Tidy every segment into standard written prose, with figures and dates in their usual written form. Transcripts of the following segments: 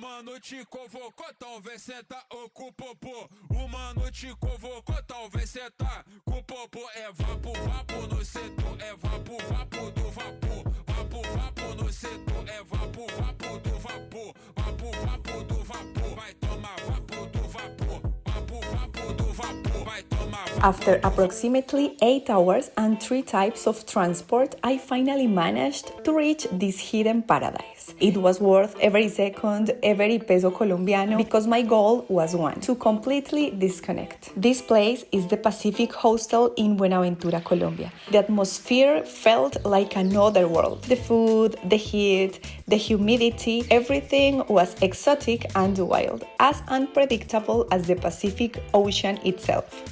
mano te convocou, então vem sentar com o popô. O mano te convocou, então vem sentar com o popô. É vapo, vapo no setor, é vapo, vapo do vapor. Vapo, vapo no setor, é vapo, vapo do vapor. Vapo, vapo do vapor, vai tomar vapo do vapor. Vapo, vapo do vapor, vai tomar vapo. After approximately 8 hours and 3 types of transport, I finally managed to reach this hidden paradise. It was worth every second, every peso colombiano, because my goal was one, to completely disconnect. This place is the Pacific Hostel in Buenaventura, Colombia. The atmosphere felt like another world. The food, the heat, the humidity, everything was exotic and wild, as unpredictable as the Pacific Ocean itself.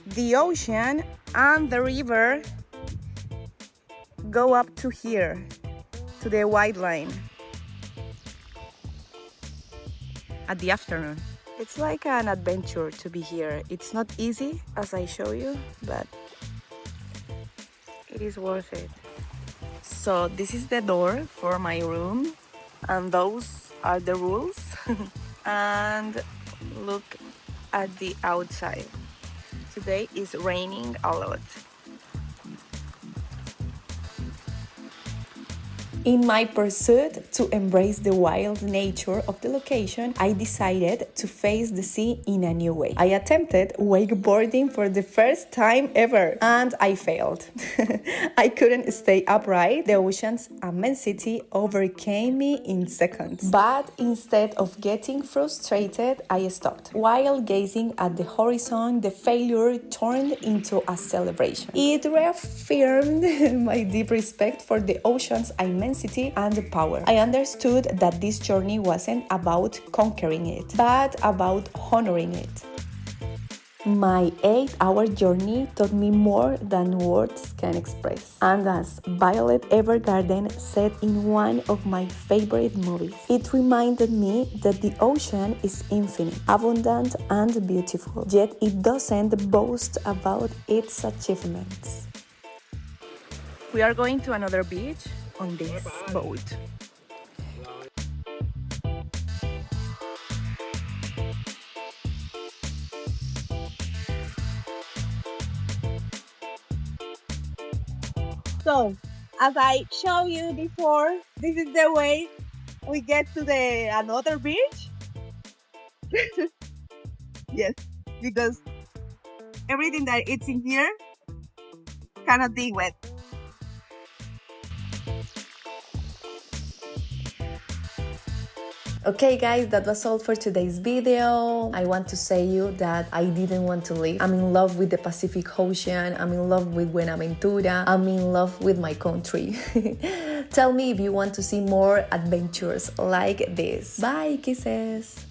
The ocean and the river go up to here, to the white line, at the afternoon. It's like an adventure to be here. It's not easy, as I show you, but it is worth it. So this is the door for my room, and those are the rules. And look at the outside. Today is raining a lot. In my pursuit to embrace the wild nature of the location, I decided to face the sea in a new way. I attempted wakeboarding for the first time ever, and I failed. I couldn't stay upright. The ocean's immensity overcame me in seconds. But instead of getting frustrated, I stopped. While gazing at the horizon, the failure turned into a celebration. It reaffirmed my deep respect for the ocean's immensity and power. I understood that this journey wasn't about conquering it, but about honoring it. My 8-hour journey taught me more than words can express. And as Violet Evergarden said in one of my favorite movies, it reminded me that the ocean is infinite, abundant, and beautiful, yet it doesn't boast about its achievements. We are going to another beach on this boat. So, as I showed you before, this is the way we get to the another beach. Yes, because everything that is in here cannot be wet. Okay guys, that was all for today's video. I want to say you that I didn't want to leave. I'm in love with the Pacific Ocean. I'm in love with Buenaventura. I'm in love with my country. Tell me if you want to see more adventures like this. Bye, kisses!